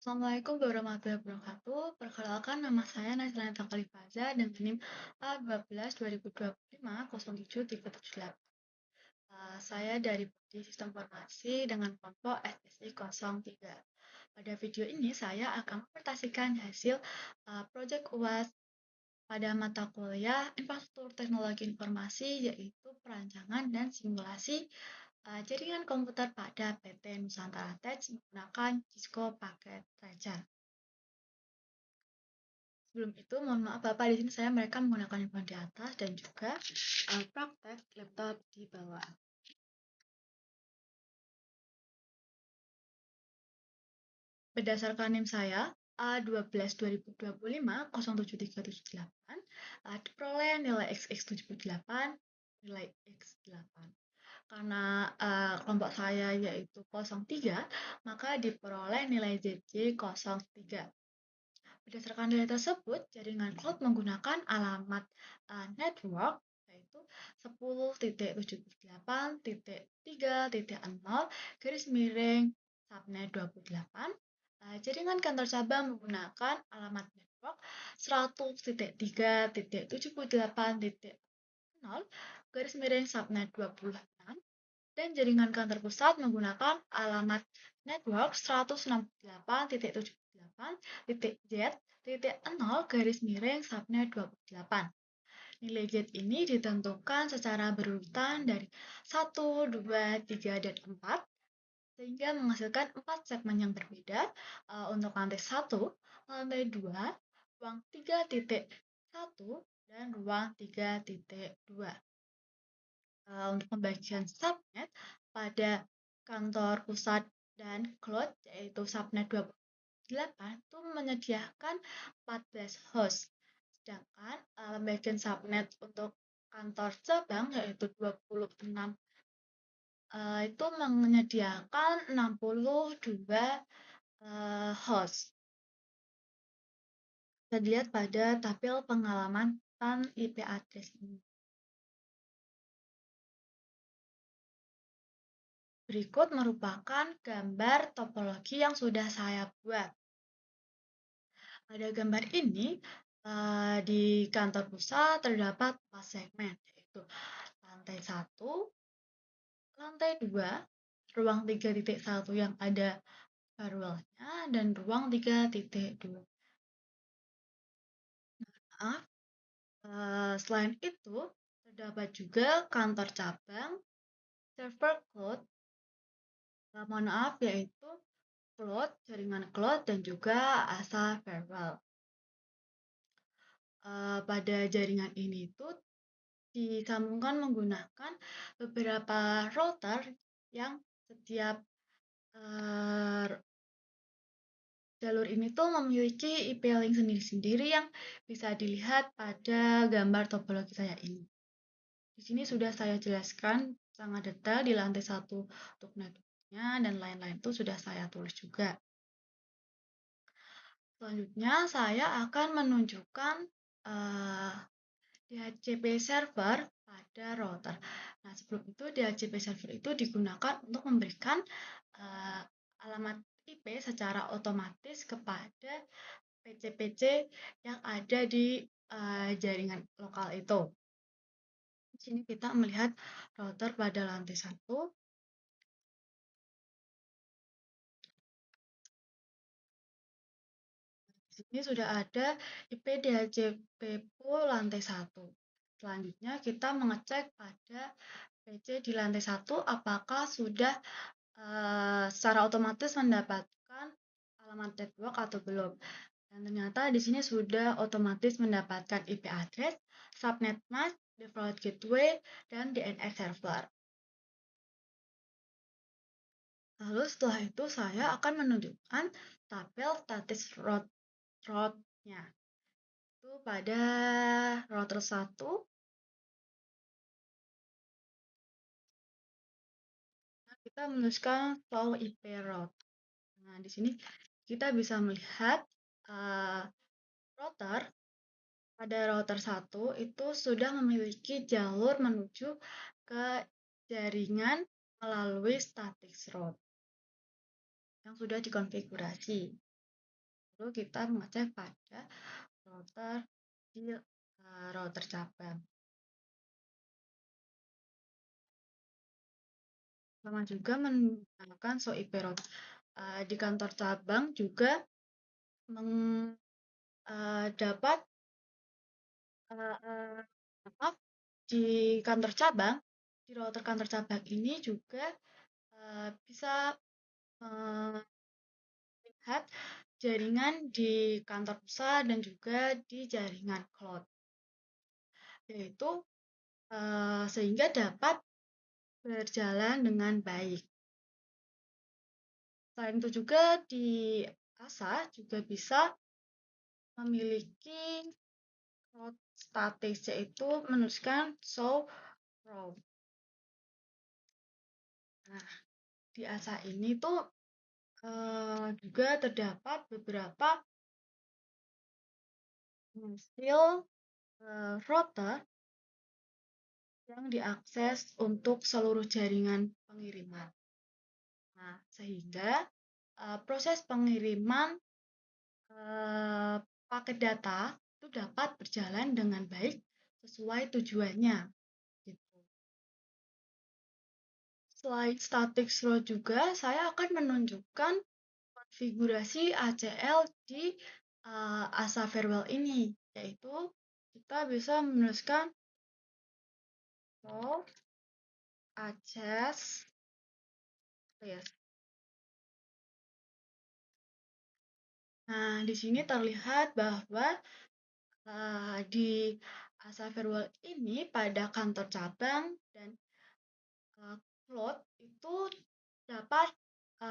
Assalamualaikum warahmatullahi wabarakatuh. Perkenalkan nama saya Nazlanita Khalifaza dan NIM A12 2025 Saya dari Prodi Sistem Informasi dengan kelompok SSI 03. Pada video ini saya akan mempresentasikan hasil proyek UAS pada mata kuliah Infrastruktur Teknologi Informasi yaitu perancangan dan simulasi jaringan komputer pada PT Nusantara Tech menggunakan Cisco paket Raja. Sebelum itu, mohon maaf Bapak, di sini mereka menggunakan handphone di atas dan juga praktek laptop di bawah. Berdasarkan NIM saya, A12 2025 07378, diperoleh nilai XX78, nilai X8. Karena kelompok saya yaitu 03, maka diperoleh nilai ZJ 03. Berdasarkan nilai tersebut, jaringan cloud menggunakan alamat network yaitu 10.78.3.0 garis miring subnet 28. Jaringan kantor cabang menggunakan alamat network 100.3.78.0 garis miring subnet 26 dan jaringan kantor pusat menggunakan alamat network 168.78.z.0 garis miring subnet 28. Nilai Z ini ditentukan secara berurutan dari 1, 2, 3, dan 4 sehingga menghasilkan 4 segmen yang berbeda untuk lantai 1, lantai 2, ruang 3.1, dan ruang 3.2. Untuk pembagian subnet pada kantor pusat dan cloud yaitu subnet 28 itu menyediakan 14 host. Sedangkan pembagian subnet untuk kantor cabang yaitu 26 itu menyediakan 62 host. Bisa dilihat pada tabel pengalaman IP address ini. Berikut merupakan gambar topologi yang sudah saya buat. Pada gambar ini, di kantor pusat terdapat 4 segmen, yaitu lantai 1, lantai 2, ruang 3.1 yang ada firewall-nya, dan ruang 3.2. Maaf, selain itu, terdapat juga kantor cabang, server cloud, mohon maaf, yaitu cloud, jaringan cloud, dan juga ASA firewall. Pada jaringan ini tuh disambungkan menggunakan beberapa router yang setiap jalur ini tuh memiliki IP link sendiri-sendiri yang bisa dilihat pada gambar topologi saya ini. Di sini sudah saya jelaskan sangat detail di lantai 1 untuk networknya dan lain-lain itu sudah saya tulis juga. Selanjutnya saya akan menunjukkan DHCP server pada router. Nah, sebelum itu DHCP server itu digunakan untuk memberikan alamat IP secara otomatis kepada PC-PC yang ada di jaringan lokal itu. Di sini kita melihat router pada lantai 1. Di sini sudah ada IP DHCP pool lantai 1. Selanjutnya kita mengecek pada PC di lantai 1 apakah sudah secara otomatis mendapatkan alamat network atau belum. Dan ternyata di sini sudah otomatis mendapatkan IP address, subnet mask, default gateway, dan DNS server. Lalu setelah itu saya akan menunjukkan tabel status route-nya. Itu pada router 1. Kita menuliskan flow IP route. Nah, di sini kita bisa melihat router pada router 1 itu sudah memiliki jalur menuju ke jaringan melalui static route yang sudah dikonfigurasi. Lalu kita mengecek pada router di router cabang. Sama juga menggunakan SOIP router. Di kantor cabang juga dapat apa di kantor cabang, di router kantor cabang ini juga bisa melihat jaringan di kantor pusat dan juga di jaringan cloud, yaitu sehingga dapat berjalan dengan baik. Selain itu juga di ASA juga bisa memiliki cloud statis, yaitu menuliskan show row. Nah, di ASA ini tuh juga terdapat beberapa hasil router yang diakses untuk seluruh jaringan pengiriman. Nah, sehingga proses pengiriman paket data itu dapat berjalan dengan baik sesuai tujuannya. Gitu. Selain static row juga, saya akan menunjukkan konfigurasi ACL di ASA Farewell ini, yaitu kita bisa menuliskan row access list. Nah, di sini terlihat bahwa di ASA Farewell ini pada kantor cabang dan cloud itu dapat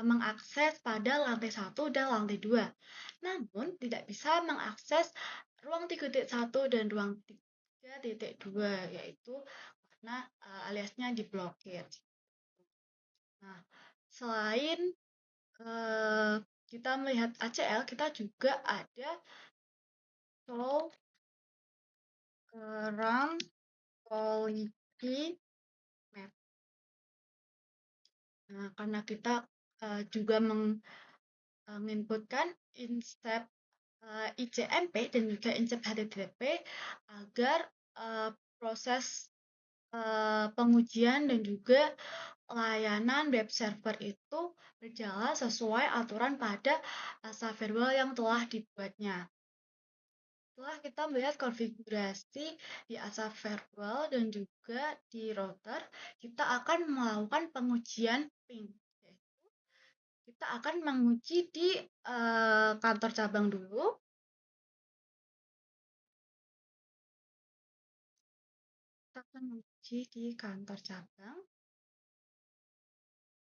mengakses pada lantai 1 dan lantai 2. Namun, tidak bisa mengakses ruang 3.1 dan ruang 3.2, yaitu karena aliasnya diblokir. Nah, selain kita melihat ACL, kita juga ada show current quality map. Nah, karena kita juga menginputkan INSTEP ICMP dan juga INSTEP HTTP agar proses pengujian dan juga layanan web server itu berjalan sesuai aturan pada ASA Farewell yang telah dibuatnya. Setelah kita melihat konfigurasi di ASA Farewell dan juga di router, kita akan melakukan pengujian ping. Kita akan menguji di kantor cabang dulu. Kita akan menguji di kantor cabang.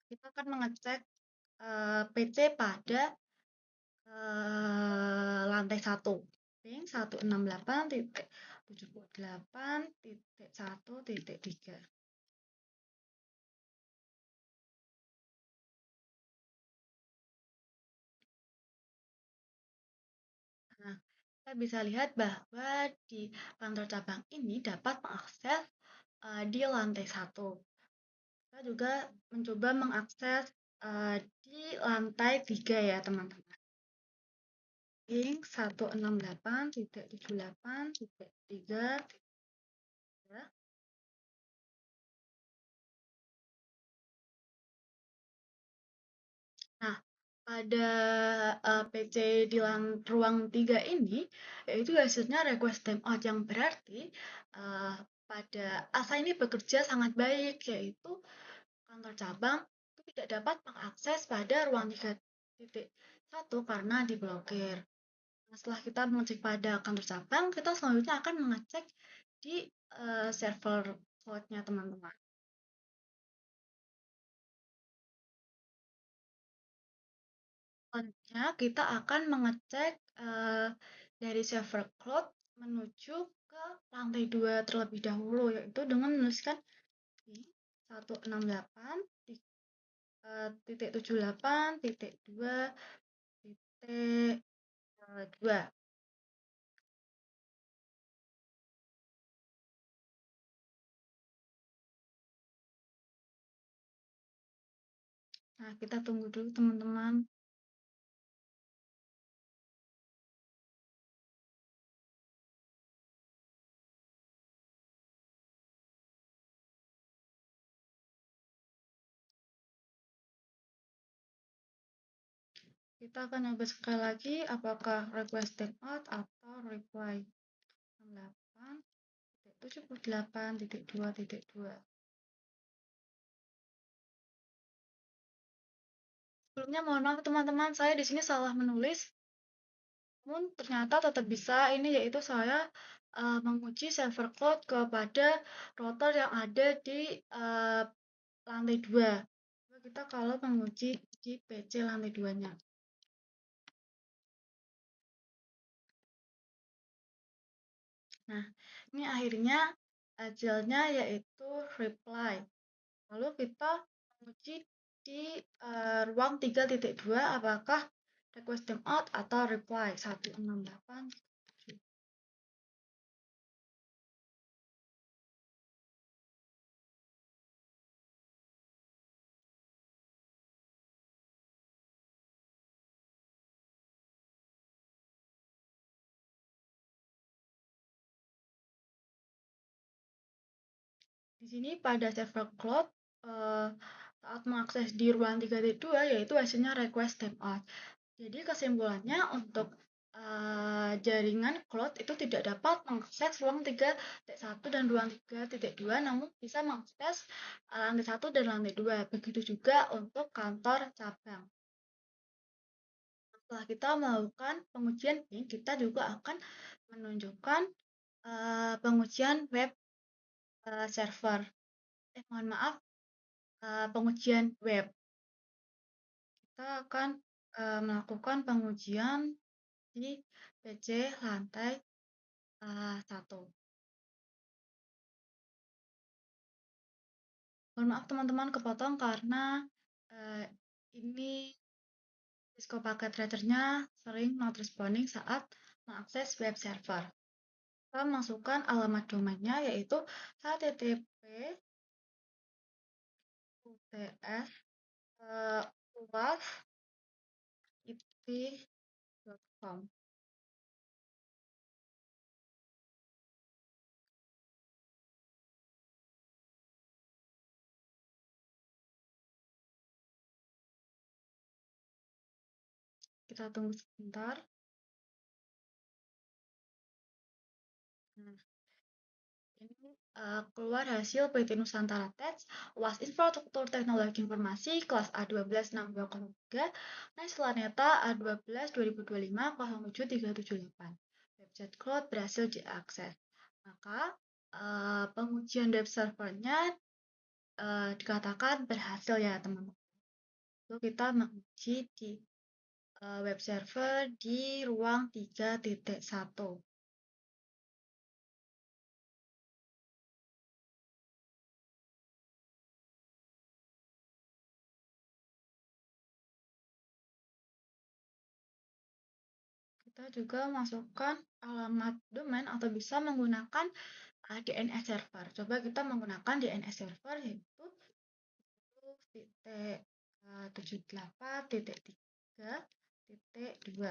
Kita akan mengecek PC pada lantai 1. Ping 168.78.1.3. Nah, kita bisa lihat bahwa di kantor cabang ini dapat mengakses di lantai 1. Kita juga mencoba mengakses di lantai 3 ya teman-teman. Ping 168.78.3. Nah, pada PC di ruang 3 ini, yaitu hasilnya request timeout, yang berarti pada ASA ini bekerja sangat baik, yaitu kantor cabang itu tidak dapat mengakses pada ruang 3.1 karena diblokir. Nah, setelah kita mengecek pada kantor cabang, kita selanjutnya akan mengecek di server cloud-nya teman-teman. Selanjutnya, kita akan mengecek dari server cloud menuju ke lantai 2 terlebih dahulu, yaitu dengan menuliskan 168.78.2.2. Nah, kita tunggu dulu teman-teman. Kita akan coba sekali lagi apakah request timeout atau reply 68.78.2.2. Sebelumnya mohon maaf teman-teman, saya di sini salah menulis. Namun ternyata tetap bisa ini, yaitu saya menguji server cloud kepada router yang ada di lantai 2. Kita kalau menguji di PC lantai 2-nya. Nah, ini akhirnya hasilnya yaitu reply. Lalu kita menguji di ruang 3.2 apakah request timeout atau reply 168. Di sini pada server cloud saat mengakses di ruang 3.2 yaitu hasilnya request timeout. Jadi kesimpulannya untuk jaringan cloud itu tidak dapat mengakses ruang 3.1 dan ruang 3.2 namun bisa mengakses lantai 1 dan lantai 2. Begitu juga untuk kantor cabang. Setelah kita melakukan pengujian ini, kita juga akan menunjukkan pengujian web server. Mohon maaf, pengujian web. Kita akan melakukan pengujian di PC lantai 1. Mohon maaf teman-teman kepotong karena ini Cisco Packet Tracer-nya sering not responding saat mengakses web server. Kita masukkan alamat domainnya yaitu http://uas.it.com. Kita tunggu sebentar. Nah, ini keluar hasil PT Nusantara Tech UAS Infrastruktur Teknologi Informasi kelas A126203 Planeta A12 2025 07378. Website cloud berhasil diakses. Maka pengujian web servernya dikatakan berhasil ya teman-teman. Lalu kita menguji di web server di ruang 3.1. Kita juga masukkan alamat domain atau bisa menggunakan DNS server. Coba kita menggunakan DNS server yaitu 78.3.2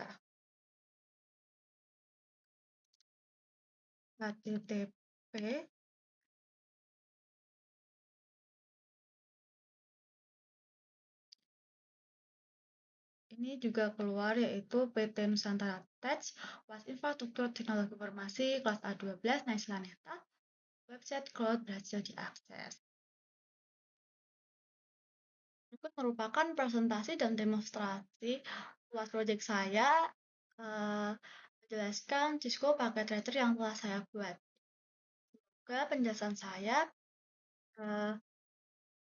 HTTP ini juga keluar yaitu PT Nusantara Tech UAS Infrastruktur Teknologi Informasi kelas A12 Planeta. Website cloud berhasil diakses. Berikut merupakan presentasi dan demonstrasi UAS project saya menjelaskan Cisco Packet Tracer yang telah saya buat. Semoga penjelasan saya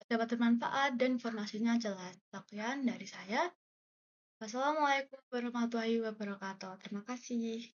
dapat bermanfaat dan informasinya jelas. Sekian dari saya. Wassalamualaikum warahmatullahi wabarakatuh. Terima kasih.